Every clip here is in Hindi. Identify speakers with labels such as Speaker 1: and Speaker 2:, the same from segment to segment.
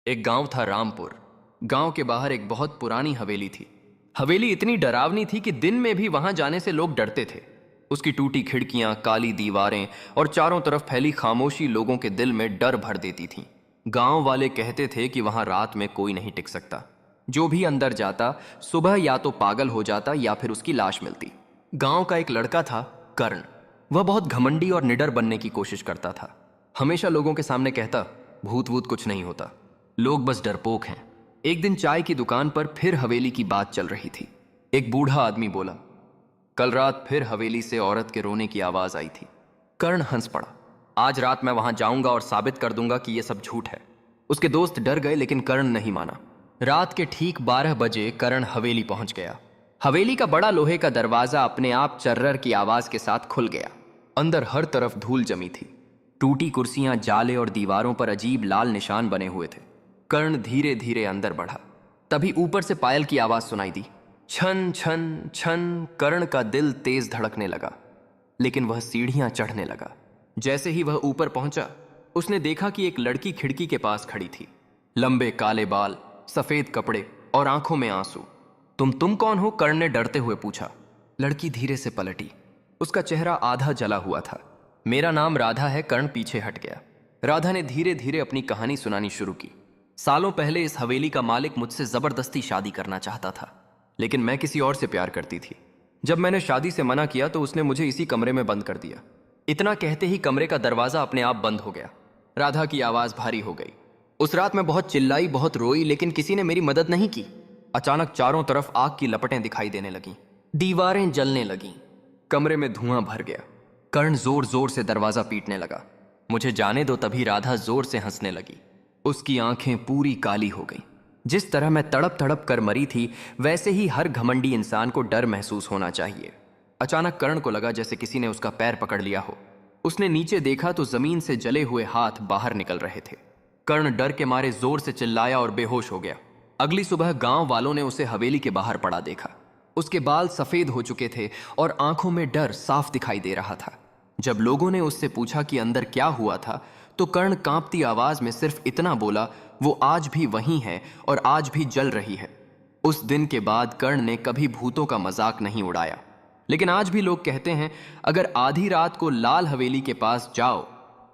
Speaker 1: एक गांव था रामपुर। गांव के बाहर एक बहुत पुरानी हवेली थी। हवेली इतनी डरावनी थी कि दिन में भी वहां जाने से लोग डरते थे। उसकी टूटी खिड़कियां, काली दीवारें और चारों तरफ फैली खामोशी लोगों के दिल में डर भर देती थीं। गांव वाले कहते थे कि वहां रात में कोई नहीं टिक सकता। जो भी अंदर जाता सुबह या तो पागल हो जाता या फिर उसकी लाश मिलती। गांव का एक लड़का था, कर्ण। वह बहुत घमंडी और निडर बनने की कोशिश करता था। हमेशा लोगों के सामने कहता, भूत वूत कुछ नहीं होता, लोग बस डरपोक हैं। एक दिन चाय की दुकान पर फिर हवेली की बात चल रही थी। एक बूढ़ा आदमी बोला, कल रात फिर हवेली से औरत के रोने की आवाज आई थी। कर्ण हंस पड़ा। आज रात मैं वहां जाऊंगा और साबित कर दूंगा कि यह सब झूठ है। उसके दोस्त डर गए लेकिन कर्ण नहीं माना। रात के ठीक 12 बजे कर्ण हवेली पहुंच गया। हवेली का बड़ा लोहे का दरवाजा अपने आप चर्रर की आवाज के साथ खुल गया। अंदर हर तरफ धूल जमी थी। टूटी कुर्सियां, जाले और दीवारों पर अजीब लाल निशान बने हुए थे। कर्ण धीरे धीरे अंदर बढ़ा। तभी ऊपर से पायल की आवाज सुनाई दी। छन छन छन। कर्ण का दिल तेज धड़कने लगा, लेकिन वह सीढ़ियां चढ़ने लगा। जैसे ही वह ऊपर पहुंचा, उसने देखा कि एक लड़की खिड़की के पास खड़ी थी। लंबे काले बाल, सफेद कपड़े और आंखों में आंसू। तुम कौन हो? कर्ण ने डरते हुए पूछा। लड़की धीरे से पलटी। उसका चेहरा आधा जला हुआ था। मेरा नाम राधा है। कर्ण पीछे हट गया। राधा ने धीरे धीरे अपनी कहानी सुनानी शुरू की। सालों पहले इस हवेली का मालिक मुझसे जबरदस्ती शादी करना चाहता था, लेकिन मैं किसी और से प्यार करती थी। जब मैंने शादी से मना किया तो उसने मुझे इसी कमरे में बंद कर दिया। इतना कहते ही कमरे का दरवाजा अपने आप बंद हो गया। राधा की आवाज भारी हो गई। उस रात मैं बहुत चिल्लाई, बहुत रोई, लेकिन किसी ने मेरी मदद नहीं की। अचानक चारों तरफ आग की लपटें दिखाई देने लगीं। दीवारें जलने लगीं। कमरे में धुआं भर गया। कर्ण जोर जोर से दरवाजा पीटने लगा। मुझे जाने दो। तभी राधा जोर से हंसने लगी। उसकी आंखें पूरी काली हो गईं। जिस तरह मैं तड़प तड़प कर मरी थी, वैसे ही हर घमंडी इंसान को डर महसूस होना चाहिए। अचानक कर्ण को लगा जैसे किसी ने उसका पैर पकड़ लिया हो। उसने नीचे देखा तो जमीन से जले हुए हाथ बाहर निकल रहे थे। कर्ण डर के मारे जोर से चिल्लाया और बेहोश हो गया। अगली सुबह गांव वालों ने उसे हवेली के बाहर पड़ा देखा। उसके बाल सफेद हो चुके थे और आंखों में डर साफ दिखाई दे रहा था। जब लोगों ने उससे पूछा कि अंदर क्या हुआ था, तो कर्ण कांपती आवाज में सिर्फ इतना बोला, वो आज भी वहीं है और आज भी जल रही है। उस दिन के बाद कर्ण ने कभी भूतों का मजाक नहीं उड़ाया। लेकिन आज भी लोग कहते हैं, अगर आधी रात को लाल हवेली के पास जाओ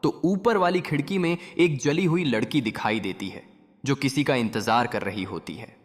Speaker 1: तो ऊपर वाली खिड़की में एक जली हुई लड़की दिखाई देती है, जो किसी का इंतजार कर रही होती है।